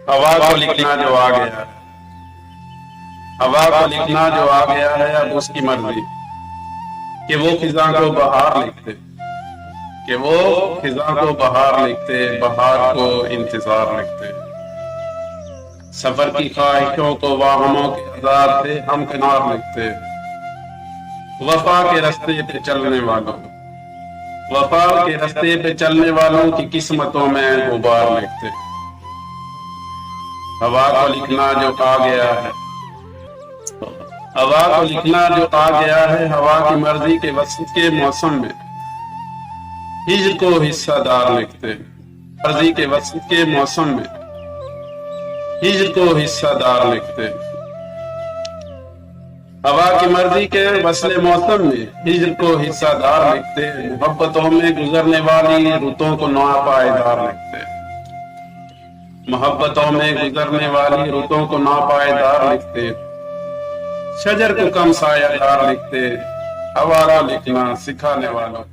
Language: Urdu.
ہوا کو لکھنا جو آ گیا ہے، ہوا کو لکھنا جو آ گیا ہے اب اس کی مرضی کہ وہ خزاں کو بہار لکھتے، کہ وہ خزاں کو بہار لکھتے، بہار کو انتظار لکھتے۔ سفر کی خواہشوں کو واہموں کے ہزار تھے، ہم کنار لکھتے۔ وفا کے رستے پہ چلنے والوں، وفا کے رستے پہ چلنے والوں کی قسمتوں میں غبار لکھتے۔ ہوا کو لکھنا جو آ گیا ہے، ہوا کو لکھنا جو آ گیا ہے، ہوا کی مرضی کے وسط کے موسم میں ہجر کو حصہ دار لکھتے۔ مرضی کے وسط کے موسم میں ہجر کو حصہ دار لکھتے۔ ہوا کی مرضی کے وصل موسم میں ہجر کو حصہ دار لکھتے، محبتوں میں گزرنے والی رتوں کو ناپائیدار لکھتے۔ محبتوں میں گزرنے والی رتوں کو ناپائیدار لکھتے، شجر کو کم سایہ دار لکھتے، ہوا کو لکھنا سکھانے والوں۔